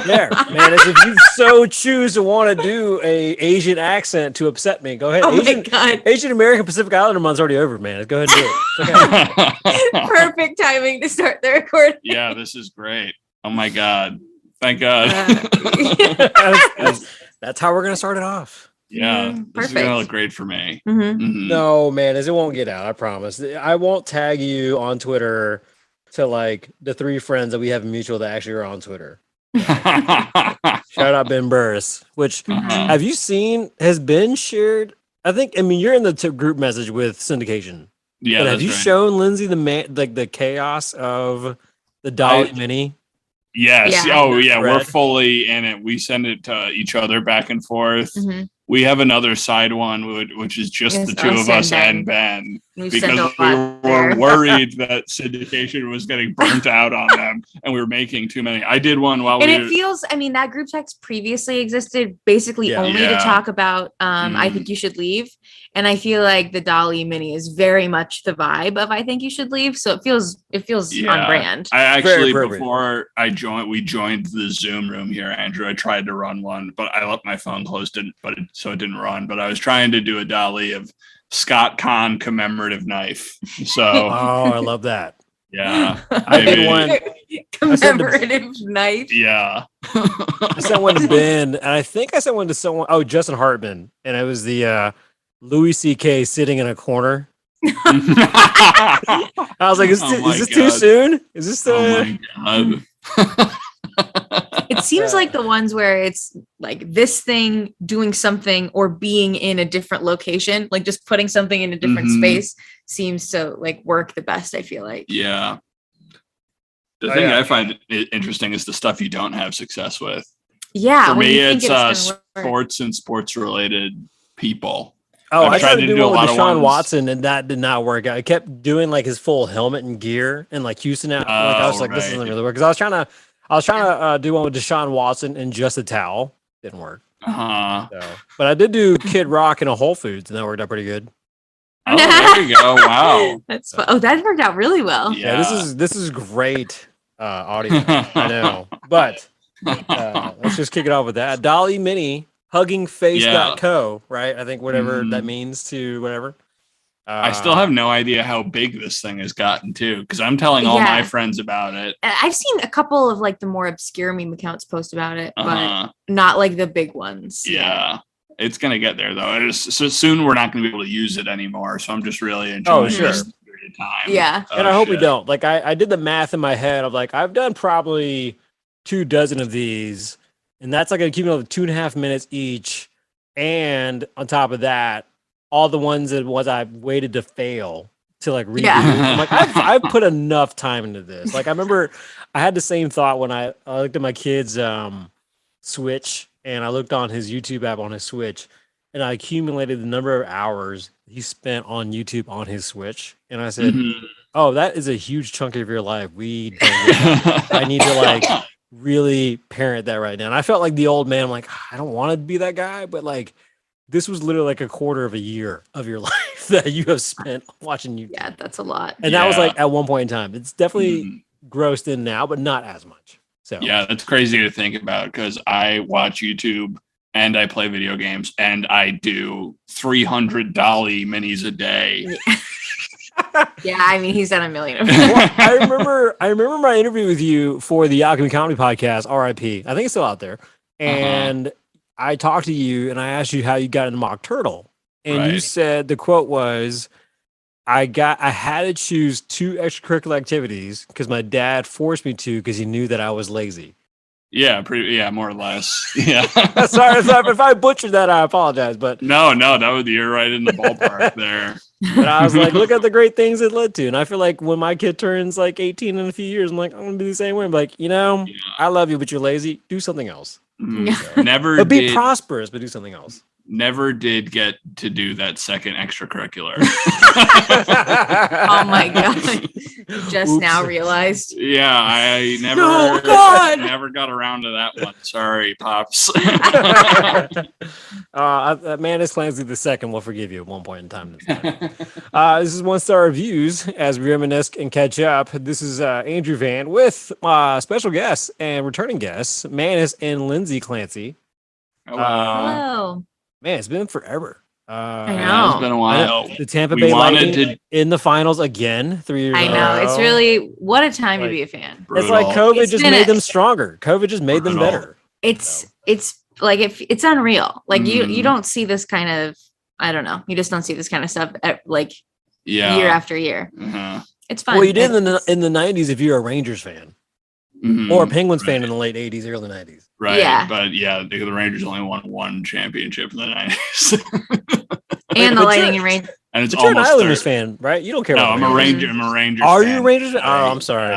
There, Manus, if you so choose to want to do a Asian accent to upset me, go ahead. Oh my God. Asian American Pacific Islander month's already over, man. Go ahead and do it. It's okay. Perfect timing to start the recording. Yeah, this is great. Oh my God. Thank God. That's how we're going to start it off. Yeah, this perfect. is going to look great for me. Mhm. Mhm. No, Manus, it won't get out. I promise. I won't tag you on Twitter to like the 3 friends that we have mutual that actually are on Twitter. Shout out Ben Burris, which have you seen has been shared? I mean, you're in the group message with syndication. Yeah, But have you right. shown Lindsay the chaos of the Dolly Mini? Yes. Yeah. Oh, yeah. We're Red. fully in it. We send it to each other back and forth. Mhm. We have another side one, which is just Yes, the 2 of us and Ben, We've because sent a we lot were there. worried that syndication was getting burnt out on them, and we were making too many. I did one while And we it feels, I mean, that group text previously existed basically Yeah. only to Yeah. talk about I Think You Should Leave. And I feel like the Dolly Mini is very much the vibe of I Think You Should Leave. So it feels on brand. I actually, Very appropriate. before we joined the Zoom room here, Andrew, I tried to run one, but I left my phone closed, so it didn't run. But I was trying to do a Dolly of Scott Conn commemorative knife. So Oh, I love that. yeah, I did one. Commemorative knife. yeah. I sent one to Ben, and I think I sent one to someone. Oh, Justin Hartman, and it was the Louis C.K. sitting in a corner. I was like, is this too soon? Is this the? Oh my God. It seems like the ones where it's like this thing doing something or being in a different location, like just putting something in a different space seems to like work the best, I feel like. Yeah. The thing I find interesting is the stuff you don't have success with. Yeah. For when me, you think it's gonna work. sports and sports related people. Oh, I've I tried to do a one with lot of Deshaun ones. Watson, and that did not work out. I kept doing like his full helmet and gear, and like Houston out. Like I was like, this doesn't really work. Because I was trying to do one with Deshaun Watson and just a towel. Didn't work. Uh-huh. So, but I did do Kid Rock in a Whole Foods, and that worked out pretty good. Oh, there you go. Wow. That's that worked out really well. Yeah, this is great audio. I know, but let's just kick it off with that. Dolly Mini huggingface.co, right? I think whatever that means to whatever. I still have no idea how big this thing has gotten too, because I'm telling all my friends about it. I've seen a couple of like the more obscure meme accounts post about it, but not like the big ones. Yeah. It's gonna get there though. So soon we're not gonna be able to use it anymore. So I'm just really enjoying this period of time. Yeah. And I hope we don't. Like I did the math in my head of like I've done probably 24 of these, and that's like a cumulative 2.5 minutes each. And on top of that, all the ones that I waited to fail to like read. I'm like, I've put enough time into this. Like I remember I had the same thought when I looked at my kid's Switch, and I looked on his YouTube app on his Switch, and I accumulated the number of hours he spent on YouTube on his Switch. And I said, oh, that is a huge chunk of your life. We don't get that. I need to like really parent that right now. And I felt like the old man. I'm like, I don't want to be that guy, but like this was literally like a quarter of a year of your life that you have spent watching YouTube. Yeah, that's a lot. And that was like at one point in time. It's definitely grossed in now, but not as much. So yeah, that's crazy to think about because I watch YouTube and I play video games and I do 300 Dolly minis a day. Yeah, I mean he's done a million of them. Well, I remember my interview with you for the Alchemy Comedy Podcast, RIP. I think it's still out there. And I talked to you and I asked you how you got into Mock Turtle. And you said the quote was, I had to choose 2 extracurricular activities because my dad forced me to because he knew that I was lazy. Yeah, more or less. Yeah. Sorry if I butchered that, I apologize. But no, you're right in the ballpark there. But I was like, look at the great things it led to. And I feel like when my kid turns like 18 in a few years, I'm like, I'm gonna be the same way. I'm like, I love you, but you're lazy. Do something else. Never But be prosperous, but do something else. never did get to do that second extracurricular. Oh my god! Just now realized. Yeah, I never, No, God! never got around to that one. Sorry, pops. Manus Clancy the second will forgive you at one point in time. This is 1-star reviews as we reminisce and catch up. This is Andrew Van with special guests and returning guests, Manus and Lindsay Clancy. Hello. Man, it's been forever. I know. It's been a while. The Tampa Bay Lightning in the finals again 3 years I know. It's really what a time to be a fan. It's like COVID just made them stronger. COVID just made them better. It's like it's unreal. Like you don't see this kind of, I don't know. You just don't see this kind of stuff year after year. It's fun. Well, you did in the 90s if you're a Rangers fan or a Penguins fan in the late 80s, early 90s. Right. Yeah. But the Rangers only won one championship in the 90s. And the Lightning and Rangers. And it's you're an almost Islanders fan, right? You don't care. No, I'm a Ranger. I'm a Rangers. Are fan. you a Rangers fan? Right. Oh, I'm sorry.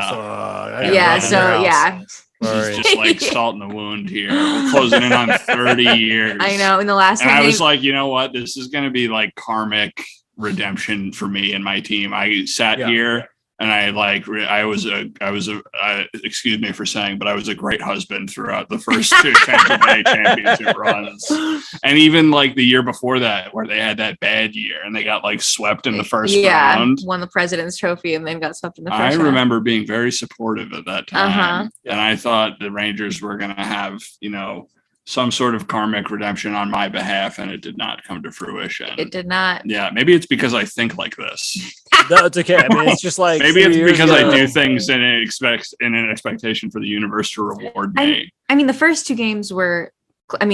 It's just like salt in the wound here. We're closing in on 30 years. I know. In the last and I was like, you know what? This is going to be like karmic redemption for me and my team. I sat here and I was excuse me for saying, but I was a great husband throughout the first two Tampa Bay championship runs. And even like the year before that, where they had that bad year and they got like swept in the first round. Won the President's Trophy and then got swept in the first round. I remember being very supportive at that time. And I thought the Rangers were going to have, some sort of karmic redemption on my behalf, and it did not come to fruition. It did not. Yeah, maybe it's because I think like this. No, it's okay. I mean, it's just like maybe it's because I do things in an expectation for the universe to reward me. I mean, the first two games were, they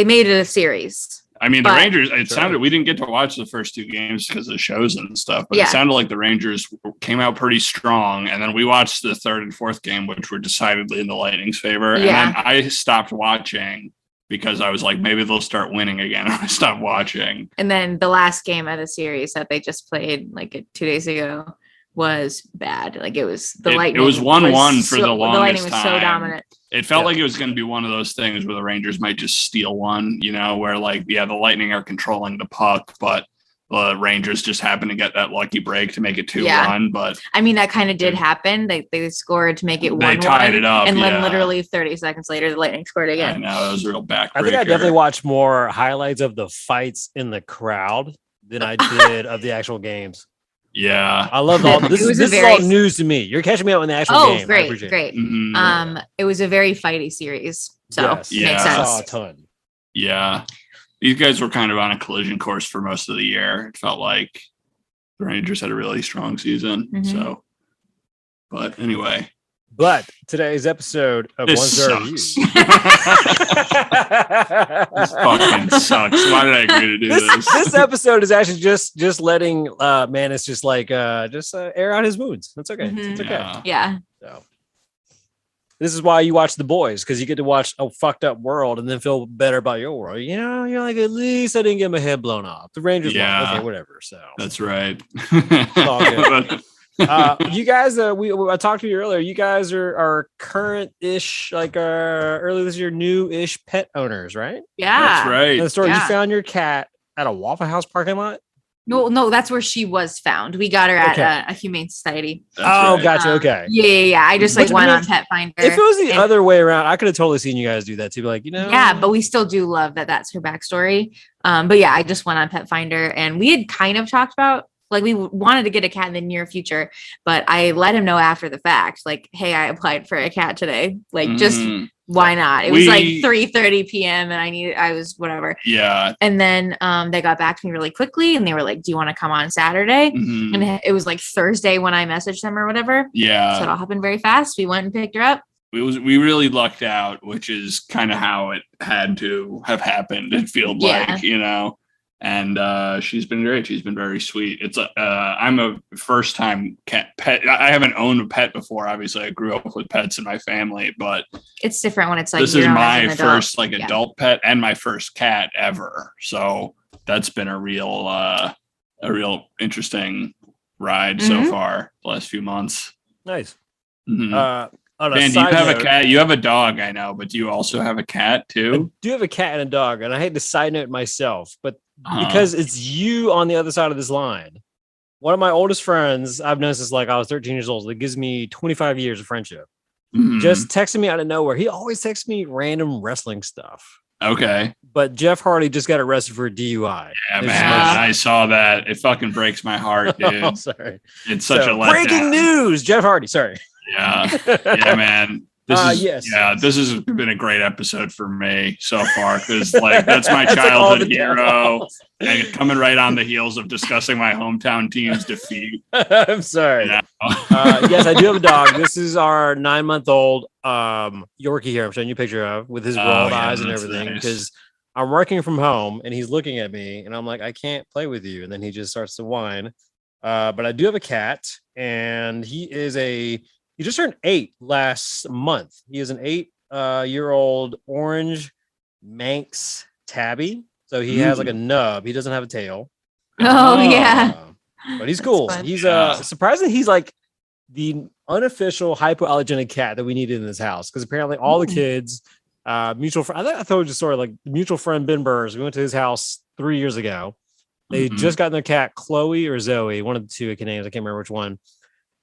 made it a series. I mean, the Rangers, it sounded, we didn't get to watch the first two games because of shows and stuff, but it sounded like the Rangers came out pretty strong. And then we watched the third and fourth game, which were decidedly in the Lightning's favor. And then I stopped watching because I was like, maybe they'll start winning again. I stopped watching. And then the last game of the series that they just played 2 days ago was bad. Like it was the Lightning. It was 1-1 for the longest time. The Lightning was so dominant. It felt like it was going to be one of those things where the Rangers might just steal one, where the Lightning are controlling the puck, but the Rangers just happen to get that lucky break to make it 2-1. But I mean, that kind of did happen. They scored to make it 1-1. They tied it up. And then literally 30 seconds later, the Lightning scored again. I know. It was a real backbreaker. I think I definitely watched more highlights of the fights in the crowd than I did of the actual games. Yeah, I love all this. This is all news to me. You're catching me out in the actual game. Great. Mm-hmm. It was a very fighty series, so makes sense. I saw a ton. Yeah, these guys were kind of on a collision course for most of the year. It felt like the Rangers had a really strong season. So, but anyway. But today's episode of One Star Reviews. This fucking sucks. Why did I agree to do this? This episode is actually just letting Manus air out his moods. That's okay. It's okay. Yeah. So this is why you watch The Boys, because you get to watch a fucked up world and then feel better about your world. You're like, at least I didn't get my head blown off. The Rangers won. Okay, whatever. So that's right. It's all good. You guys, I talked to you earlier. You guys are current-ish, early this year, new-ish pet owners, right? Yeah, that's right. And the story you found your cat at a Waffle House parking lot. No, that's where she was found. We got her at a humane society. That's gotcha. Okay. Yeah. I just went on Pet Finder. If it was the other way around, I could have totally seen you guys do that too. Yeah, but we still do love that. That's her backstory. But yeah, I just went on Pet Finder, and we had kind of talked about. We wanted to get a cat in the near future, but I let him know after the fact, hey, I applied for a cat today. Just why not? It was 3:30 p.m. and I was whatever. Yeah. And then they got back to me really quickly and they were like, do you want to come on Saturday? And it was Thursday when I messaged them or whatever. Yeah. So it all happened very fast. We went and picked her up. We really lucked out, which is kind of how it had to have happened. It felt like, And she's been great. She's been very sweet. It's I'm a first time pet. I haven't owned a pet before. Obviously, I grew up with pets in my family, but it's different when it's this is my first adult pet and my first cat ever. So that's been a real interesting ride so far the last few months. Nice. On a Dan, do you side have a note, cat? You have a dog, I know, but do you also have a cat I too? do have a cat and a dog, and I hate to side note myself, but Uh-huh. because it's you on the other side of this line, one of my oldest friends I've known since like I was 13 years old. That gives me 25 years of friendship. Mhm. Just texted me out of nowhere. He always texts me random wrestling stuff. Okay. But Jeff Hardy just got arrested for a DUI. Yeah, It's man. just- I saw that. It fucking breaks my heart, dude. Oh, sorry. It's such a So, letdown. breaking news. Jeff Hardy. Sorry. Yeah. Yeah, man. Yes. This has been a great episode for me so far because like that's my That's like all childhood the hero, details. and coming right on the heels of discussing my hometown team's defeat. I'm sorry. You know? Yes, I do have a dog. This is our 9-month-old Yorkie here. I'm showing you a picture of with his rolled yeah, eyes and that's everything nice. because I'm working from home and he's looking at me and I'm like, I can't play with you. And then he just starts to whine. But I do have a cat and he just turned 8 last month. He is an 8-year-old orange Manx tabby. So he has like a nub. He doesn't have a tail. Oh, yeah. But he's cool. fun. He's Yeah. surprisingly he's like the unofficial hypoallergenic cat that we needed in this house because apparently all the kids, mutual friend. I thought it was just sort of like the mutual friend Ben Burrs. We went to his house 3 years ago. They Mhm. just gotten their cat Chloe or Zoe, one of the two names. I can't remember which one.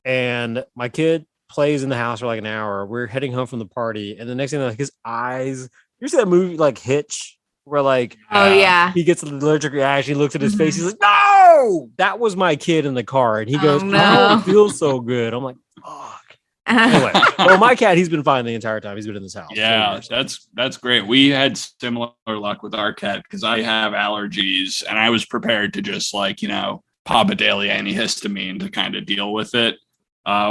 And my kid plays in the house for like an hour. We're heading home from the party, and the next thing, like his eyes. You see that movie like Hitch, where like Oh yeah. he gets an allergic reaction. He looks at his face. He's like, "No!" That was my kid in the car, and he goes, no. "I don't feel so good." I'm like, "Fuck." Anyway, well, my cat, he's been fine the entire time. He's been in this house. 4 Yeah, years. that's great. We had similar luck with our cat because I have allergies, and I was prepared to just like pop a daily antihistamine to kind of deal with it,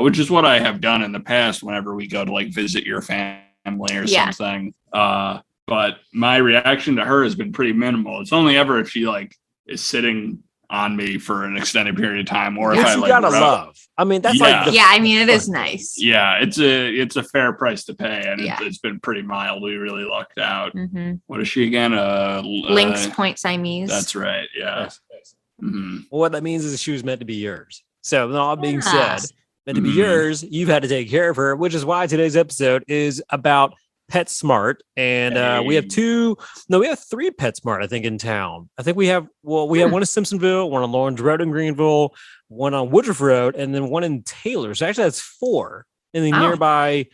which is what I have done in the past whenever we go to like visit your family or Yeah. something. But my reaction to her has been pretty minimal. It's only ever if she like is sitting on me for an extended period of time, or if Which I you like gotta rub- love. I mean, that's Yeah. like the Yeah, I mean, it is nice. Yeah, it's a fair price to pay, and Yeah. it's been pretty mild. We really lucked out. Hmm. What is she again? Lynx Point Siamese. That's right. Yeah. Yes, yes. Mhm. Well, what that means is she was meant to be yours. So, with all being Yeah. said, meant to be Mhm. yours, you've had to take care of her, which is why today's episode is about Petsmart. And we have we have 3 Petsmart, I think, in town. I think we have one in Simpsonville, one on Lawrence Road in Greenville, one on Woodruff Road, and then one in Taylor. So actually that's 4 in the Oh. nearby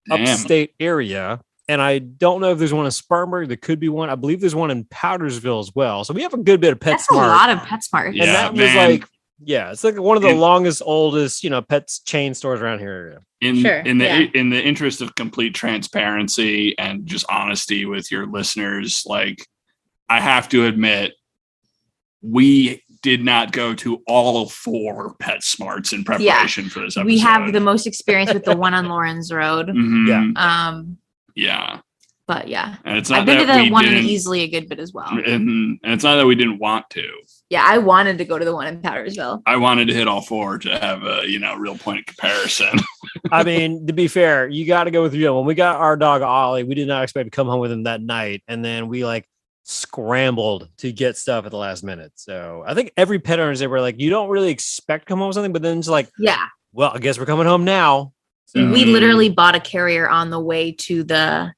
Damn. upstate area. And I don't know if there's one in Spartanburg. There could be one. I believe there's one in Powdersville as well. So we have a good bit of That's Petsmart. a lot of PetSmart. And Yeah, that was man. like, it's like one of the In- longest, oldest, pets chain stores around here. Sure, In the yeah. in the interest of complete transparency and just honesty with your listeners, like I have to admit, we did not go to all 4 PetSmarts in preparation for this episode. We have the most experience with the one on Lawrence Road. Mhm. Yeah. Yeah. But yeah, And it's not I've been to that the we one in didn't, Easley a good bit as well. and it's not that we didn't want to. Yeah, I wanted to go to the one in Powdersville. I wanted to hit all 4 to have a real point of comparison. I mean, to be fair, you got to go with real. When we got our dog Ollie, we did not expect to come home with him that night, and then we like scrambled to get stuff at the last minute. So I think every pet owner, they were like, you don't really expect to come home with something, but then it's like, Yeah, well, I guess we're coming home now. So, we Mhm. literally bought a carrier on the way to the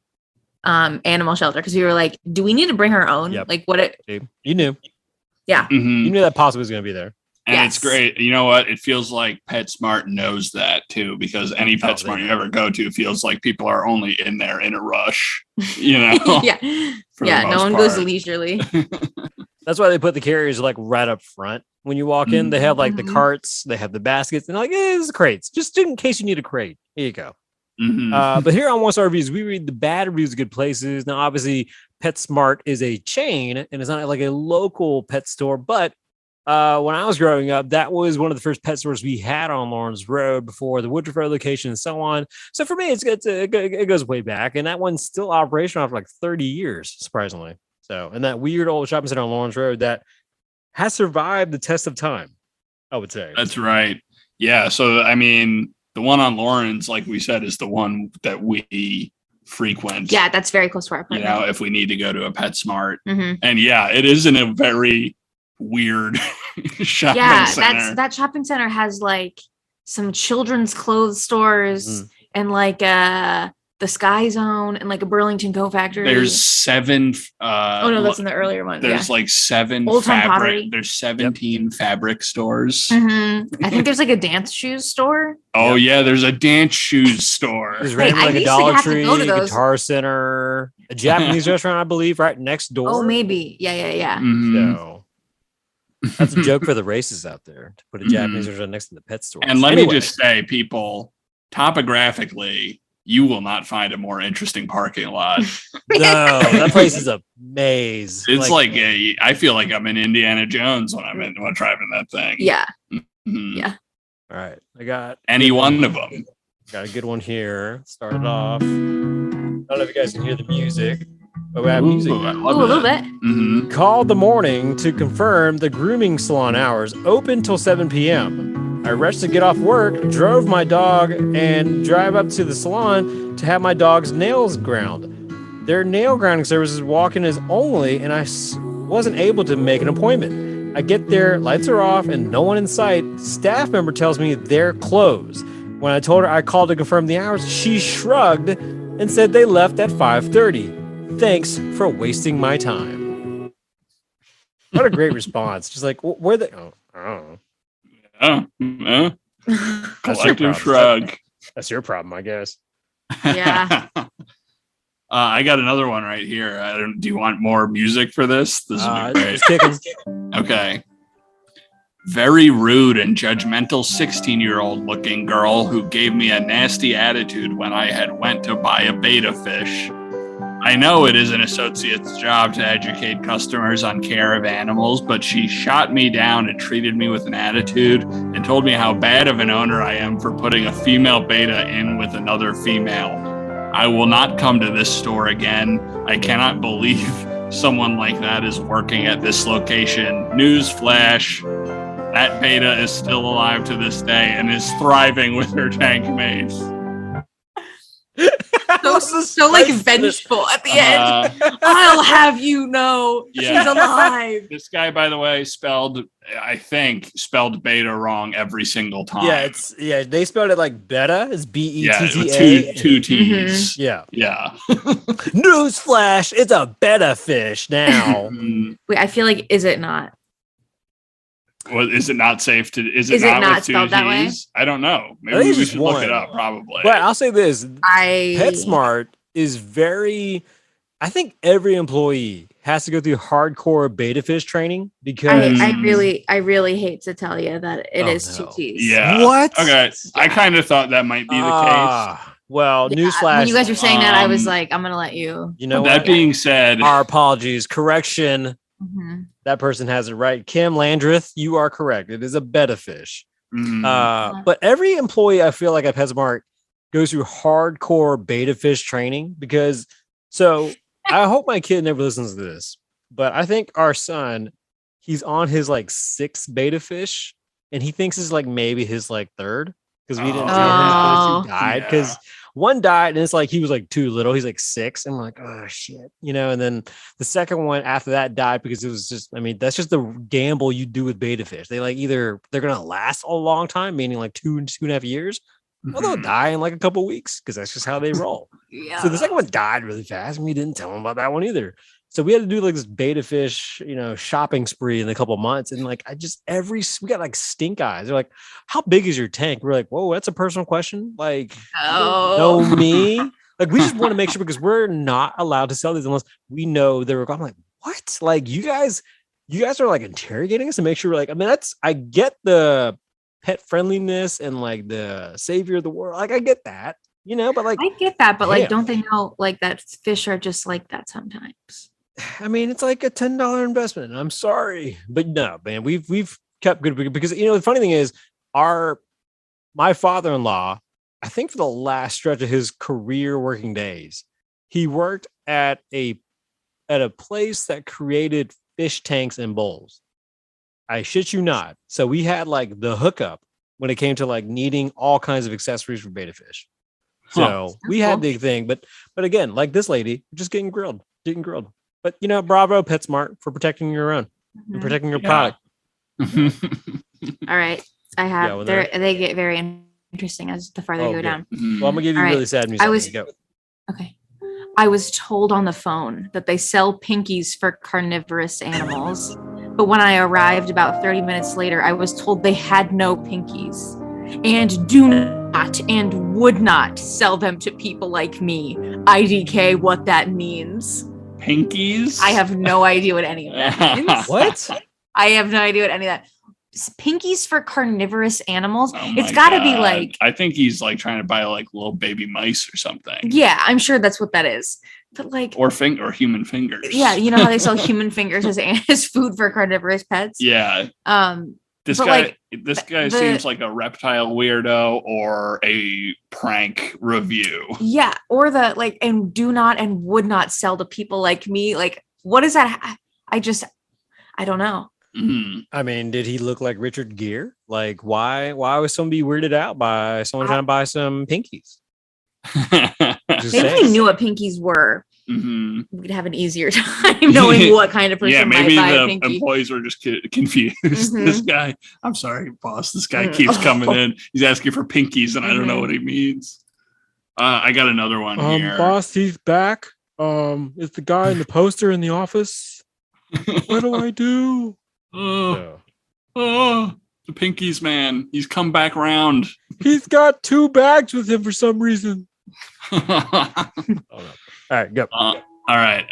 animal shelter because we were like, do we need to bring our own? Yep. Like, what it? see, you knew Mhm. that possibly was going to be there. And Yes. it's great. You know what? It feels like PetSmart knows that too, because any Oh, PetSmart they you know. ever go to feels like people are only in there in a rush. You know? Yeah, for the yeah. No most one goes part. leisurely. That's why they put the carriers like right up front when you walk in. They have like the Mhm. carts, they have the baskets, and like, it's crates, just in case you need a crate. Here you go. Mhm. But here on One Star Reviews, we read the bad reviews of good places. Now, obviously, PetSmart is a chain and it's not like a local pet store. But when I was growing up, that was one of the first pet stores we had on Lawrence Road before the Woodruff Road location and so on. So for me, it goes way back. And that one's still operational after like 30 years, surprisingly. So, and that weird old shopping center on Lawrence Road that has survived the test of time, I would say. That's right. Yeah. So, I mean, the one on Lawrence, like we said, is the one that we frequent. Yeah, that's very close to our You apartment. know, if we need to go to a PetSmart. Mhm. And yeah, it is in a very weird shopping Yeah, center. that shopping center has like some children's clothes stores. Mhm. and like the Sky Zone and like a Burlington Coat Factory. There's 7. Oh no, that's in the earlier one. There's like 7 Old Time fabric. Pottery. There's 17 fabric stores. I think there's like a dance shoes store. Oh yeah, there's a dance shoes store. There's Wait, randomly like I a used to Dollar have to Tree, go to those. Guitar Center, a Japanese restaurant, I believe, right next door. Oh, maybe. Yeah. Mhm. So that's a joke for the racists out there to put a Japanese restaurant next to the pet store. And let me just say, people, topographically, you will not find a more interesting parking lot. No, that place is a maze. It's like I feel like I'm in Indiana Jones when I'm driving that thing. Yeah. Mhm. Yeah. All right, I got Any one of them. Got a good one here. Started off. I don't know if you guys can hear the music, but we have music. Ooh, I Ooh, love a little that. bit. Mhm. Called the morning to confirm the grooming salon hours open till 7 p.m. I rushed to get off work, drove my dog, and drive up to the salon to have my dog's nails ground. Their nail grounding service is walk-in is only, and I wasn't able to make an appointment. I get there, lights are off, and no one in sight. Staff member tells me they're closed. When I told her I called to confirm the hours, she shrugged and said they left at 5:30. Thanks for wasting my time. What a great response. Just like, where they? Oh, I don't know. Collective shrug. That's your problem, I guess. Yeah. I got another one right here. Do you want more music for this? This would be great. It's kicking. Okay. Very rude and judgmental 16-year-old looking girl who gave me a nasty attitude when I had went to buy a beta fish. I know it is an associate's job to educate customers on care of animals, but she shot me down and treated me with an attitude and told me how bad of an owner I am for putting a female beta in with another female. I will not come to this store again. I cannot believe someone like that is working at this location. Newsflash, that beta is still alive to this day and is thriving with her tank mates. So like vengeful at the end. I'll have you know she's alive. This guy, by the way, spelled beta wrong every single time. Yeah, they spelled it like beta. It's Betta. Two T's. Yeah. Newsflash, it's a betta fish now. Wait, I feel like is it not? Well, is it not safe to? Is it not with spelled that way? I don't know. Maybe I think we it's should one. look it up. Probably. But I'll say this: Petsmart is very. I think every employee has to go through hardcore beta fish training because I really hate to tell you that it is two T's. Yeah. What? Okay. I kind of thought that might be the case. Well, Yeah, newsflash. when you guys were saying that, I was like, I'm gonna let you. You know That what? being said, Our apologies. Correction. Mhm. That person has it right. Kim Landreth, you are correct. It is a betta fish. mm, But every employee I feel like at PetSmart goes through hardcore beta fish training because I hope my kid never listens to this, but I think our son, he's on his like 6th beta fish and he thinks it's like maybe his like 3rd because we didn't see him Oh. two died because one died and it's like he was like too little. He's like 6 and we're like, oh shit, and then the second one after that died because it was just, that's just the gamble you do with beta fish. They like either they're gonna last a long time, meaning like 2.5 years, or they'll die in like a couple weeks because that's just how they roll. Yeah. So the second one died really fast and we didn't tell him about that one either. So we had to do like this beta fish, shopping spree in a couple months. And like, we got like stink eyes. They're like, how big is your tank? We're like, whoa, that's a personal question. Like, know me. Like, we just want to make sure because we're not allowed to sell these unless we know they're, I'm like, what? Like, you guys are like interrogating us to make sure we're like, I get the pet friendliness and like the savior of the world. Like, I get that, but like, I get that, but like, damn. don't they know like that fish are just like that sometimes? It's like a $10 investment. I'm sorry, but no, man, we've kept good because the funny thing is, my father-in-law, I think for the last stretch of his career working days, he worked at a place that created fish tanks and bowls. I shit you not. So we had like the hookup when it came to like needing all kinds of accessories for beta fish. So we had the thing, but again, like this lady, just getting grilled. But bravo PetSmart for protecting your own and protecting your product. All right, I have. They get very interesting as the farther you go down. Well, I'm gonna give you All really right. sad music. Okay. I was told on the phone that they sell pinkies for carnivorous animals. But when I arrived about 30 minutes later, I was told they had no pinkies and do not and would not sell them to people like me. IDK, what that means. Pinkies? I have no idea what any of that means. What? I have no idea what any of that. Pinkies for carnivorous animals. Oh It's got to be God. like, I think he's like trying to buy like little baby mice or something. yeah, I'm sure that's what that is. But like, Or human fingers. yeah, you know how they sell human fingers as food for carnivorous pets. Yeah. This but guy, like, this guy seems like a reptile weirdo or a prank review. Yeah, or the like, and do not and would not sell to people like me. Like, what is that? I don't know. Mhm. I mean, did he look like Richard Gere? Like, why would someone be weirded out by someone trying to buy some pinkies? Just Maybe saying. we knew what pinkies were. Mhm. We'd have an easier time knowing what kind of person Yeah, maybe might buy a the pinky. employees were just confused. Mhm. This guy, I'm sorry, boss. This guy Mhm. keeps coming in. He's asking for pinkies, and I don't know Mhm. what he means. I got another one here. Boss, he's back. It's the guy in the poster in the office. What do I do? Oh, the pinkies, man. He's come back round. He's got 2 bags with him for some reason. All All right, go. right.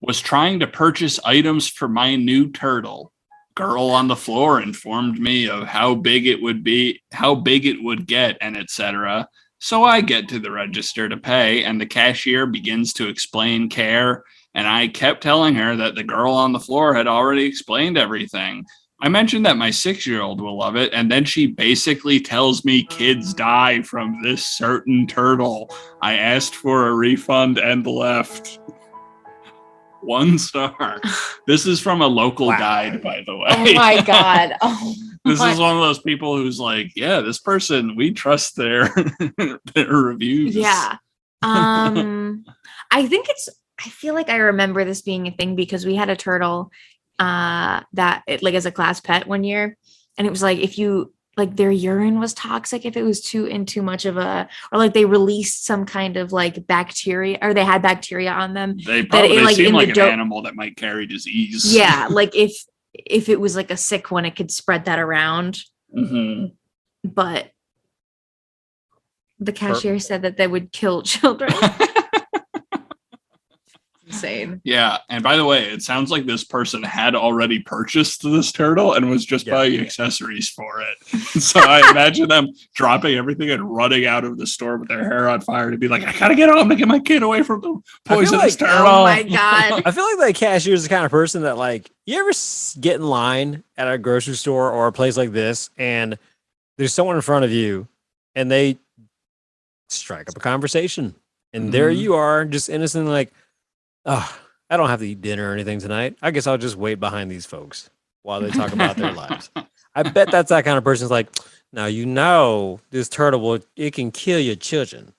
Was trying to purchase items for my new turtle. Girl on the floor informed me of how big it would get, and etc. So I get to the register to pay, and the cashier begins to explain care, and I kept telling her that the girl on the floor had already explained everything. I mentioned that my 6-year-old will love it, and then she basically tells me kids die from this certain turtle. I asked for a refund and left. 1 star. This is from a local guide, by the way. Oh my God. Oh, This is one of those people who's like, yeah, this person, we trust their reviews. yeah. I feel like I remember this being a thing because we had a turtle that it, like as a class pet one year, and it was like if you like their urine was toxic if it was too much of a, or like they released some kind of like bacteria, or they had bacteria on them. They probably like, seem in like the an animal that might carry disease. Yeah, like if it was like a sick one, it could spread that around. Mhm. But the cashier said that they would kill children. Insane. Yeah, and by the way, it sounds like this person had already purchased this turtle and was just buying accessories for it. So I imagine them dropping everything and running out of the store with their hair on fire to be like, I gotta get home to get my kid away from the poisonous turtle. Oh my God. I feel like the cashier is the kind of person that, like, you ever get in line at a grocery store or a place like this, and there's someone in front of you, and they strike up a conversation, and there you are, just innocently like, oh, I don't have to eat dinner or anything tonight. I guess I'll just wait behind these folks while they talk about their lives. I bet that's that kind of person's like, now you know this turtle it can kill your children.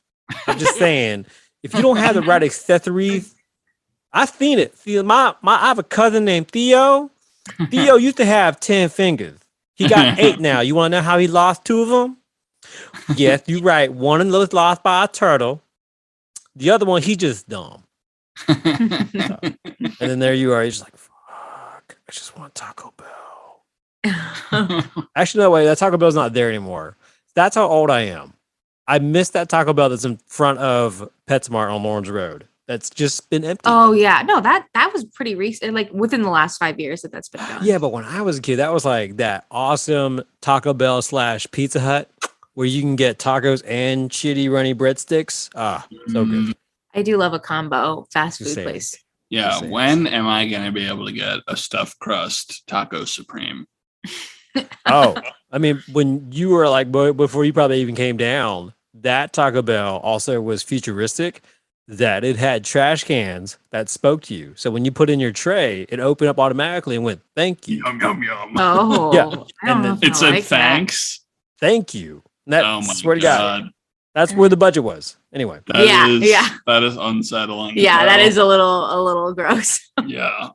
I'm just saying, if you don't have the right accessories, I've seen it. See, I have a cousin named Theo. Theo used to have 10 fingers. He got 8 now. You want to know how he lost 2 of them? Yes, you're right. One of them was lost by a turtle. The other one, he just dumb. And then there you are. You're just like, fuck, I just want Taco Bell. Actually, no way. That Taco Bell's not there anymore. That's how old I am. I missed that Taco Bell that's in front of Petsmart on Lawrence Road. That's just been empty. Oh yeah, no, that was pretty recent, like within the last 5 years that's been gone. Yeah, but when I was a kid, that was like that awesome Taco Bell / Pizza Hut where you can get tacos and shitty runny breadsticks. So good. I do love a combo fast food place. Yeah, when am I going to be able to get a stuffed crust taco supreme? Oh, I mean, when you were like, before you probably even came down, that Taco Bell also was futuristic, that it had trash cans that spoke to you. So when you put in your tray, it opened up automatically and went, thank you. Yum, yum, yum. Oh, yeah. I don't know if It I said like thanks. Thank you. And that, Oh my swear to God. God, that's where the budget was. Anyway. That is unsettling. Yeah, that is a little gross. Yeah.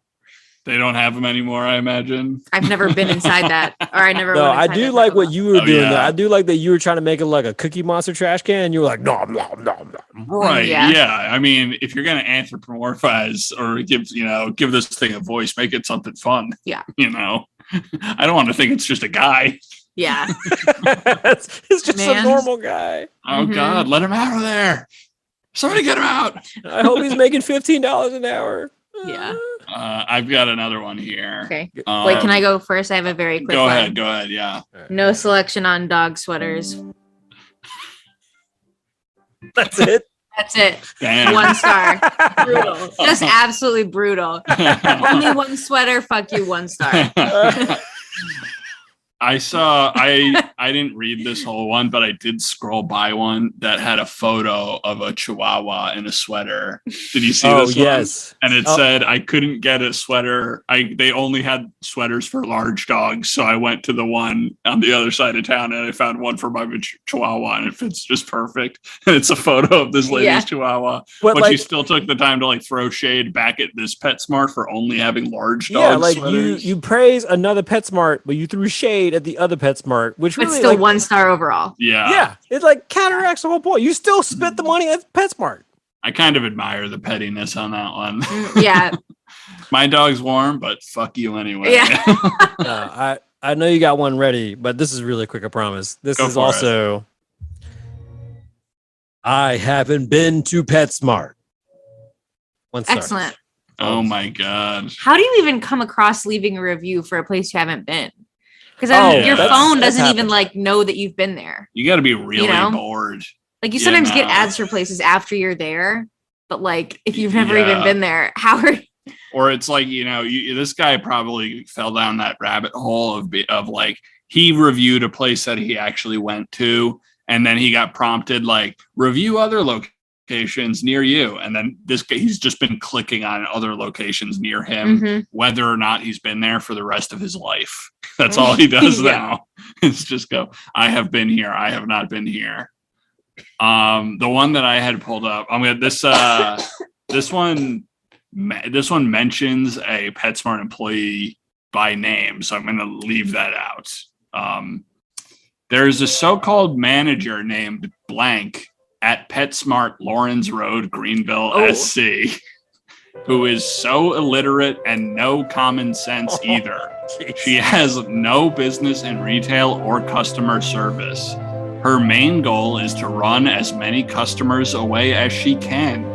They don't have them anymore, I imagine. I've never been inside that, or I never. No, went I inside do that like Taco what Bell. you were doing. yeah. Though. I do like that you were trying to make it like a Cookie Monster trash can. And you were like, no. Right. Yeah. Yeah. I mean, if you're going to anthropomorphize or give this thing a voice, make it something fun. Yeah. I don't want to think it's just a guy. Yeah. it's just Man. a normal guy. Oh Mhm. God, let him out of there. Somebody get him out. I hope he's making $15 an hour. Yeah. I've got another one here. Okay. Wait, can I go first? I have a very quick Go one. ahead. Go ahead. Yeah. No selection on dog sweaters. That's it. That's it. Damn. 1 star. Brutal. Just absolutely brutal. Only 1 sweater. Fuck you. 1 star. I didn't read this whole one, but I did scroll by one that had a photo of a Chihuahua in a sweater. Did you see this one? Yes. And it said I couldn't get a sweater. They only had sweaters for large dogs, so I went to the one on the other side of town and I found one for my Chihuahua, and it fits just perfect. And it's a photo of this lady's Chihuahua, but she still took the time to throw shade back at this PetSmart for only having large dogs. Yeah, like sweaters. you praise another PetSmart, but you threw shade at the other PetSmart, which But really still 1 star overall. Yeah, it counteracts the whole point. You still spent the money at PetSmart. I kind of admire the pettiness on that one. Yeah. My dog's warm, but fuck you anyway. Yeah. I know you got one ready, but this is really quick, I promise. This Go is for also I haven't been to PetSmart. 1 star. Excellent. Oh my God. How do you even come across leaving a review for a place you haven't been? Because your that's phone doesn't happened. even know that you've been there. You got to be really You know? bored. Like you sometimes get no. ads for places after you're there, but if you've never even been there, how are Or it's this guy probably fell down that rabbit hole of he reviewed a place that he actually went to, and then he got prompted review other locations near you, and then he's just been clicking on other locations near him, whether or not he's been there for the rest of his life. That's all he does now. It's just go, I have been here, I have not been here. The one that I had pulled up, I'm gonna this one mentions a PetSmart employee by name, so I'm gonna leave that out. There's a so-called manager named blank at PetSmart Lawrence Road, Greenville, SC, who is so illiterate and no common sense either. She has no business in retail or customer service. Her main goal is to run as many customers away as she can.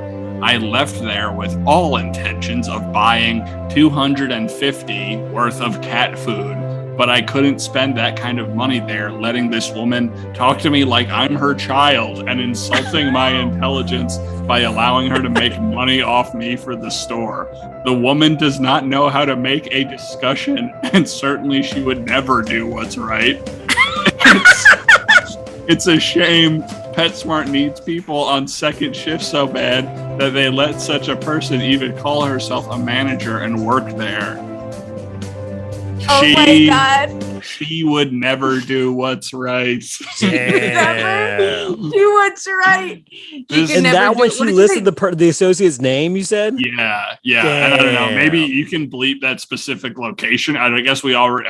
I left there with all intentions of buying $250 worth of cat food, but I couldn't spend that kind of money there, letting this woman talk to me like I'm her child and insulting my intelligence by allowing her to make money off me for the store. The woman does not know how to make a discussion, and certainly she would never do what's right. It's a shame PetSmart needs people on second shift so bad that they let such a person even call herself a manager and work there. my God. She would never do what's right. Never do what's right. And that when she listed the associate's name, you said? Yeah. And I don't know. Maybe you can bleep that specific location. I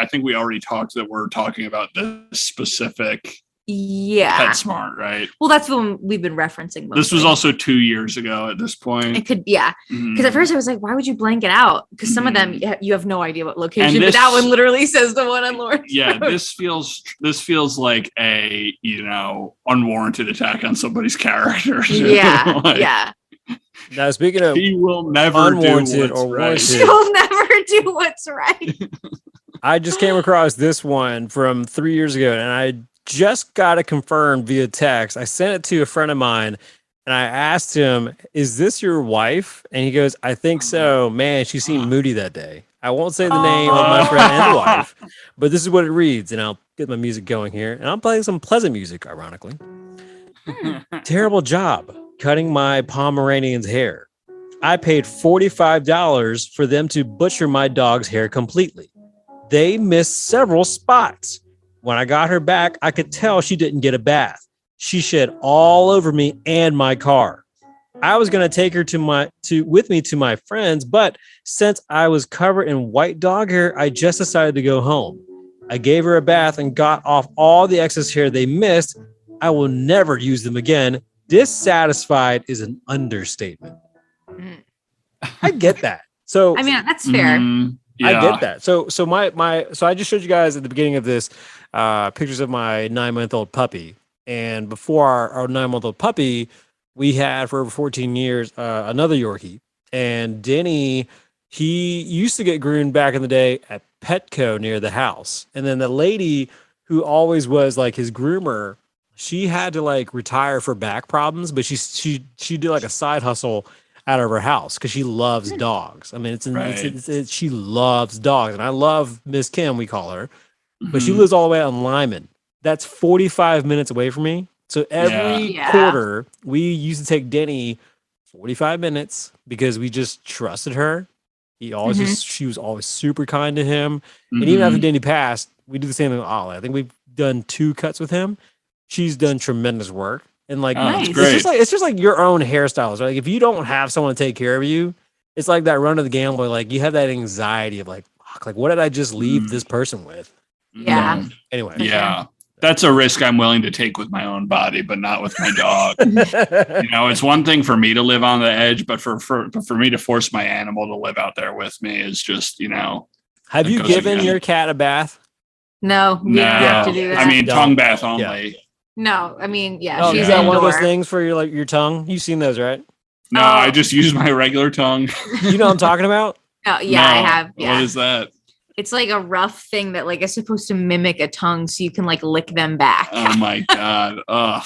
think we already talked that we're talking about this specific PetSmart, right? Well, that's the one we've been referencing. This was also 2 years ago at this point. It could, because at first I was like, why would you blank it out? Because some of them you have no idea what location, but that one literally says the one on Lawrence Road. This feels like a unwarranted attack on somebody's character. Yeah. Now speaking of, she will never unwarranted do what's or right. warranted. She'll never do what's right. I just came across this one from 3 years ago, and I just got it confirmed via text. I sent it to a friend of mine, and I asked him, "Is this your wife?" And he goes, "I think so." Man, she seemed moody that day. I won't say the name of my friend and the wife, but this is what it reads, and I'll get my music going here, and I'm playing some pleasant music, ironically. Terrible job cutting my Pomeranian's hair. I paid $45 for them to butcher my dog's hair completely. They missed several spots. When I got her back, I could tell she didn't get a bath. She shed all over me and my car. I was gonna take her with me to my friends, but since I was covered in white dog hair, I just decided to go home. I gave her a bath and got off all the excess hair they missed. I will never use them again. Dissatisfied is an understatement. Mm. I get that. So I mean, that's fair. Yeah. I get that. So I just showed you guys at the beginning of this pictures of my 9-month-old puppy. And before our 9-month-old puppy, we had for over 14 years another Yorkie. And Denny, he used to get groomed back in the day at Petco near the house. And then the lady who always was like his groomer, she had to like retire for back problems, but she did like a side hustle out of her house because she loves dogs. I mean, she loves dogs, and I love Miss Kim, we call her, but she lives all the way out in Lyman. That's 45 minutes away from me. So every quarter, we used to take Denny 45 minutes because we just trusted her. She was always super kind to him, and even after Denny passed, we do the same thing with Ollie. I think we've done 2 cuts with him. She's done tremendous work. And like, it's just like your own hairstyles, right? Like if you don't have someone to take care of you, it's like that run of the gambler. Like you have that anxiety of like, fuck, like what did I just leave this person with? Yeah. So, anyway. Yeah. That's a risk I'm willing to take with my own body, but not with my dog. It's one thing for me to live on the edge, but for me to force my animal to live out there with me is just, Have you given your cat a bath? No, we don't have to do that. I mean, tongue bath only. Yeah. No, I mean, Oh, she's is that one of those indoor. things for your tongue? You've seen those, right? No, I just use my regular tongue. You know what I'm talking about? Oh, yeah, I have. Yeah. What is that? It's like a rough thing that like is supposed to mimic a tongue so you can like lick them back. Oh my God. Ugh.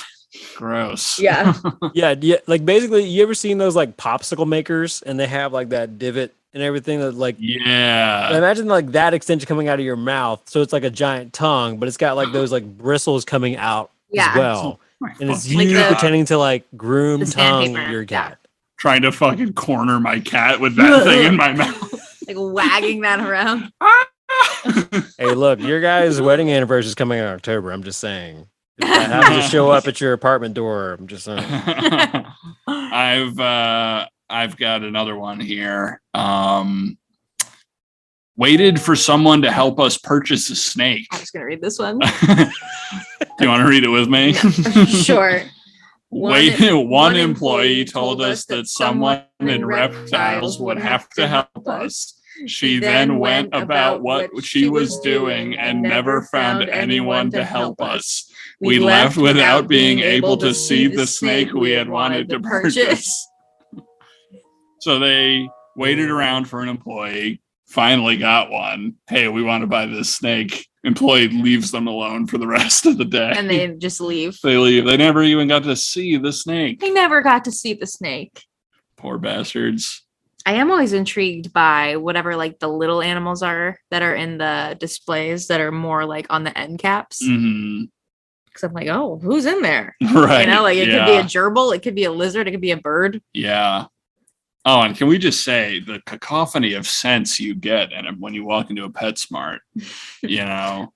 Gross. Yeah. Yeah. Like basically, you ever seen those like popsicle makers and they have like that divot and everything that like, imagine like that extension coming out of your mouth. So it's like a giant tongue, but it's got like those like bristles coming out as well. And it's like you pretending to like groom tongue your cat. Trying to fucking corner my cat with that thing in my mouth. Like wagging that around. Hey, look, your guys' wedding anniversary is coming in October. I'm just saying. If I have to show up at your apartment door, I'm just saying. I've got another one here. Waited for someone to help us purchase a snake. I was gonna read this one. Do you want to read it with me? Sure. One employee told us that someone in reptiles would have to help us. She then went about what she was doing and never found anyone to help us. We left without being able to see the snake we had wanted to purchase. So they waited around for an employee, finally got one. Hey, we want to buy this snake. Employee leaves them alone for the rest of the day. And they just leave. They leave. They never even got to see the snake. They never got to see the snake. Poor bastards. I am always intrigued by whatever like the little animals are that are in the displays that are more like on the end caps. Because I'm like, oh, who's in there? Right. Like it could be a gerbil, it could be a lizard, it could be a bird. Yeah. Oh, and can we just say the cacophony of scents you get and when you walk into a Petsmart,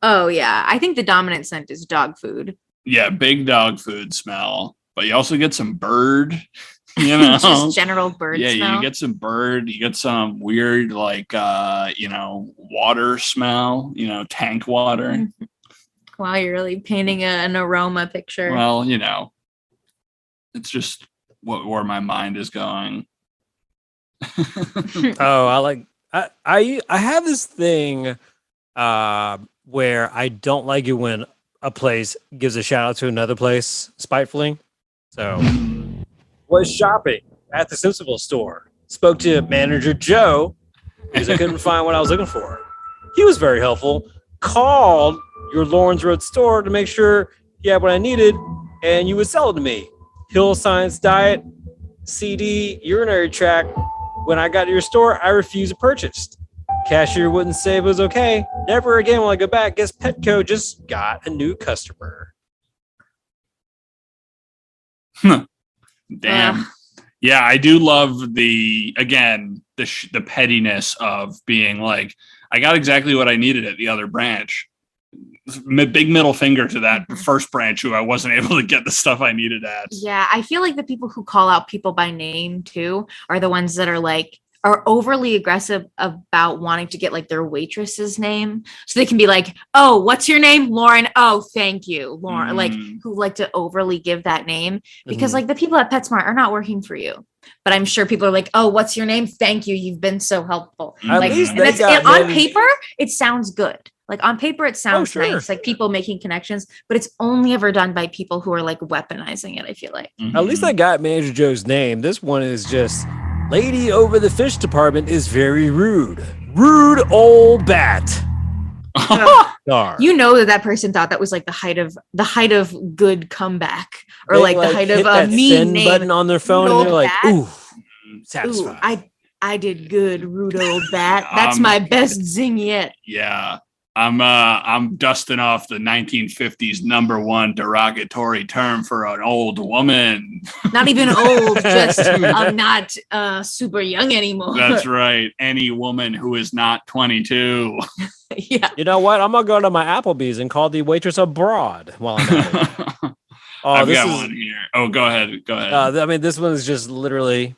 Oh, yeah. I think the dominant scent is dog food. Yeah, big dog food smell. But you also get some bird, Just general bird smell. Yeah, you get some bird. You get some weird, like, water smell, tank water. Wow, you're really painting an aroma picture. Well, it's just where my mind is going. I have this thing where I don't like it when a place gives a shout out to another place spitefully. So was shopping at the Simpsonville store. Spoke to manager Joe because I couldn't find what I was looking for. He was very helpful. Called your Lawrence Road store to make sure he had what I needed and you would sell it to me. Hill Science Diet, CD, urinary tract. When I got to your store, I refused to purchase. Cashier wouldn't say it was okay. Never again will I go back. Guess Petco just got a new customer. Damn. Yeah, I do love the pettiness of being like, I got exactly what I needed at the other branch. big middle finger to that first branch who I wasn't able to get the stuff I needed at. Yeah, I feel like the people who call out people by name too are the ones that are overly aggressive about wanting to get like their waitress's name. So they can be like, oh, what's your name? Lauren. Oh, thank you, Lauren. Like who like to overly give that name because like the people at PetSmart are not working for you. But I'm sure people are like, oh, what's your name? Thank you. You've been so helpful. At Like least on paper, it sounds good. Like on paper, it sounds sure. nice, like people making connections, but it's only ever done by people who are like weaponizing it, I feel like. At least I got Manager Joe's name. This one is just lady over the fish department is very rude. Rude old bat. You know that person thought that was like the height of good comeback or They, like the height hit of that a mean send name button on their phone and they're like, bat. ooh, satisfied. Ooh, I did good, rude old bat. That's my best zing yet. Yeah. I'm dusting off the 1950s #1 derogatory term for an old woman. Not even old, just I'm not super young anymore. That's right. Any woman who is not 22. Yeah. You know what? I'm gonna go to my Applebee's and call the waitress abroad while I'm at it. I've got one here. Oh, go ahead. I mean, this one is just literally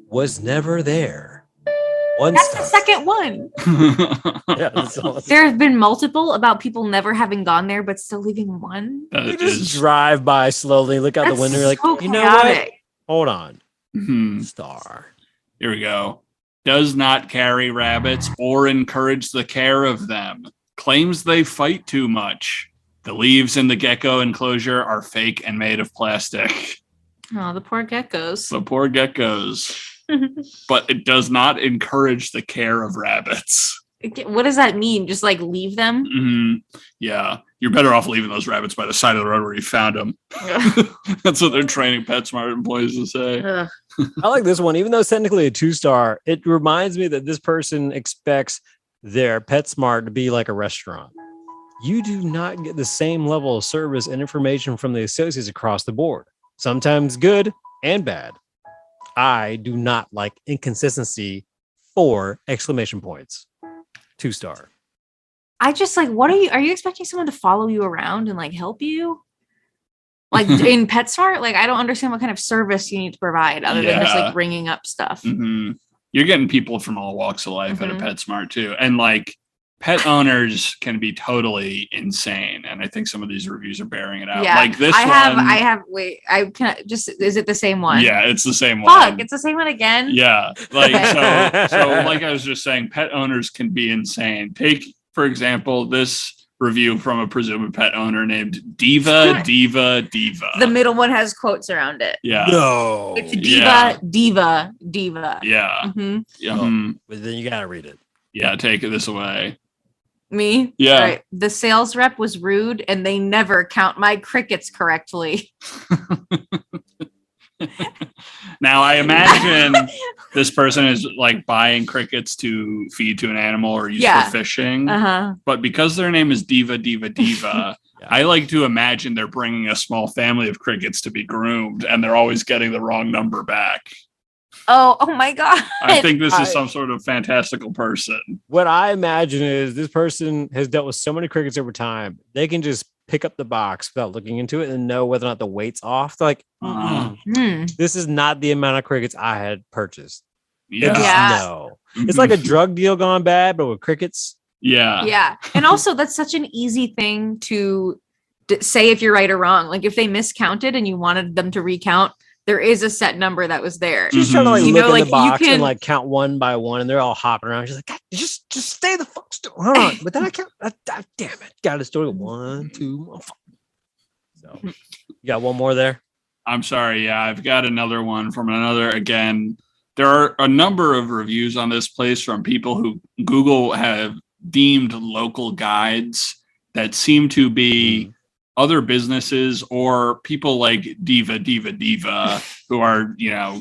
was never there. That's the second one. Yeah, there have been multiple about people never having gone there, but still leaving one. You just drive by slowly, look out the window, you're like, so you know what? chaotic. Hold on. Mhm. Star. Here we go. Does not carry rabbits or encourage the care of them. Claims they fight too much. The leaves in the gecko enclosure are fake and made of plastic. Oh, the poor geckos. The poor geckos. But it does not encourage the care of rabbits. What does that mean? Just like leave them? Mm-hmm. Yeah. You're better off leaving those rabbits by the side of the road where you found them. That's what they're training PetSmart employees to say. I like this one. Even though it's technically a 2-star, it reminds me that this person expects their PetSmart to be like a restaurant. You do not get the same level of service and information from the associates across the board. Sometimes good and bad. I do not like inconsistency. 4 exclamation points. 2-star. I just like, are you expecting someone to follow you around and like help you? Like in PetSmart? Like, I don't understand what kind of service you need to provide other than just like bringing up stuff. Mm-hmm. You're getting people from all walks of life at a PetSmart too. And like pet owners can be totally insane. And I think some of these reviews are bearing it out. Yeah. Like this is it the same one? Yeah, it's the same one. Fuck, it's the same one again? Yeah. Like, so like I was just saying, pet owners can be insane. Take, for example, this review from a presumed pet owner named Diva. The middle one has quotes around it. Yeah. No. It's Diva. Yeah. Mm-hmm. Yeah. But then you gotta read it. Yeah, take this away. Me? Yeah. All right. The sales rep was rude and they never count my crickets correctly. Now, I imagine this person is like buying crickets to feed to an animal or use for fishing. Uh-huh. But because their name is Diva, I like to imagine they're bringing a small family of crickets to be groomed and they're always getting the wrong number back. Oh my God. I think this is some sort of fantastical person. What I imagine is this person has dealt with so many crickets over time. They can just pick up the box without looking into it and know whether or not the weight's off. They're like, this is not the amount of crickets I had purchased. Yeah. No. It's like a drug deal gone bad, but with crickets. Yeah. Yeah. And also that's such an easy thing to say if you're right or wrong. Like if they miscounted and you wanted them to recount, there is a set number that was there. She's trying to like look in the box and like count one by one, and they're all hopping around. She's like, God, just stay the fuck still. Hold on. But then I count. Damn it. Got a story. 1, 2. So you got one more there? I'm sorry. Yeah, I've got another one from another. Again, there are a number of reviews on this place from people who Google have deemed local guides that seem to be other businesses or people like Diva, who are,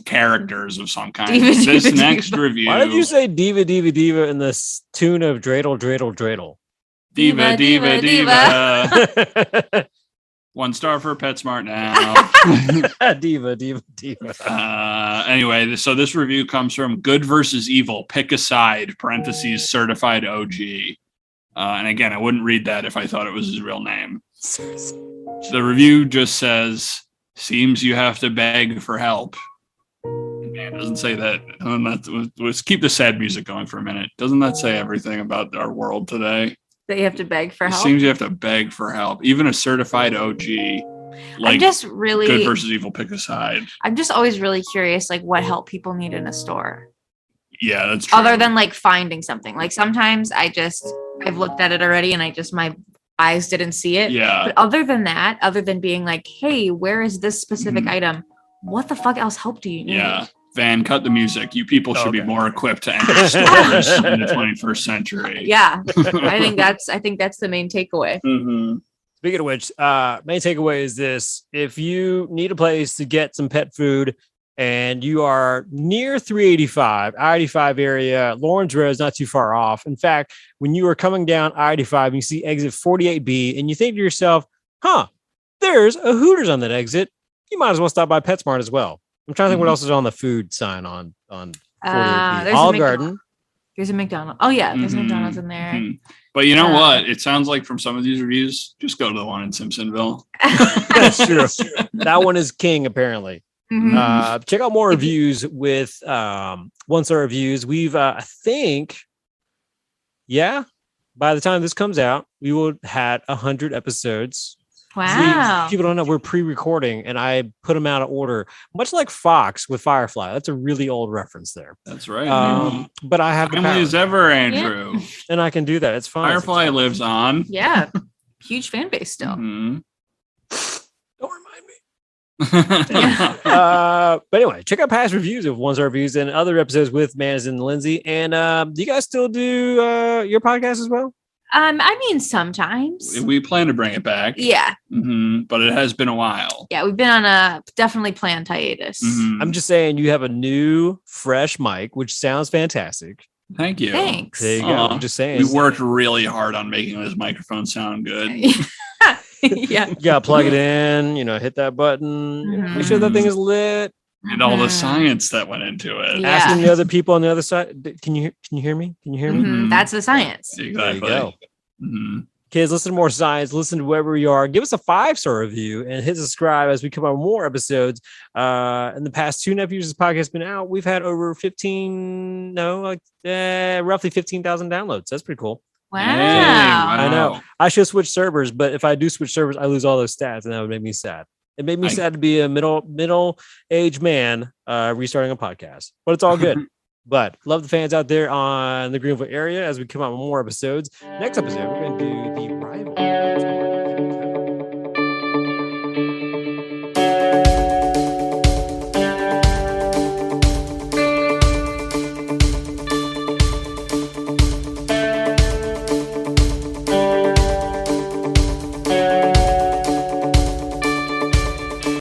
characters of some kind. This next review. Why did you say Diva in the tune of dreidel? Diva. 1 star for PetSmart now. Diva. Anyway, so this review comes from Good versus Evil. Pick a side, parentheses, certified OG. And again, I wouldn't read that if I thought it was his real name. The review just says, seems you have to beg for help. It doesn't say that. Let's keep the sad music going for a minute. Doesn't that say everything about our world today? That you have to beg for It help. seems you have to beg for help. Even a certified OG. Like, I'm just really good versus evil, pick a side. I'm just always really curious, like what help people need in a store. Yeah, that's true. Other than like finding something. Like sometimes I've looked at it already and my eyes didn't see it. Yeah. But other than that, other than being like, hey, where is this specific Mhm. item? What the fuck else help do you need? Yeah. Van, cut the music. You people should be Okay. more equipped to enter stores in the 21st century. Yeah. I think that's the main takeaway. Mhm. Speaking of which, main takeaway is this: if you need a place to get some pet food and you are near 385, I-85 area, Lawrence Road is not too far off. In fact, when you are coming down I-85, you see exit 48B and you think to yourself, there's a Hooters on that exit. You might as well stop by Petsmart as well. I'm trying to think what else is on the food sign on 48B. There's Olive a Garden. There's a McDonald's. Oh yeah, there's a Mhm. McDonald's in there. Mhm. But you know Uh, what? It sounds like from some of these reviews, just go to the one in Simpsonville. That's true. That one is king, apparently. Mhm. Check out more reviews with 1-star reviews. We've I think, by the time this comes out, we will have had 100 episodes. Wow. People don't know we're pre-recording, and I put them out of order, much like Fox with Firefly. That's a really old reference there. That's right. But I have the Family power, as ever, Andrew. and I can do that. It's fine. Firefly lives on. Yeah. Huge fan base still. Mhm. Don't remind me. But anyway, check out past reviews of 1-star reviews and other episodes with Manus and Lindsay. And do you guys still do your podcast as well? I mean sometimes. We plan to bring it back. Yeah. But it has been a while. Yeah, we've been on a definitely planned hiatus. Mhm. I'm just saying you have a new, fresh mic, which sounds fantastic. Thank you. Thanks. There you go. Aw. I'm just saying. We worked really hard on making this microphone sound good. Yeah. You gotta plug it in, hit that button, make sure that thing is lit. And all the Mhm. science that went into it. Yeah. Asking the other people on the other side, can you hear me? Can you hear me? Mhm. That's the science. There you Exactly. go. Mhm. Kids, listen to more science, listen to wherever you are. Give us a 5-star review and hit subscribe as we come out with more episodes. In the past 2.5 years this podcast has been out, we've had over roughly 15,000 downloads. That's pretty cool. Wow. Dang, I know. I should switch servers, but if I do switch servers, I lose all those stats, and that would make me sad. It made me sad to be a middle-aged man restarting a podcast, but it's all good. But love the fans out there on the Greenville area as we come out with more episodes. Next episode, we're going to do the rival.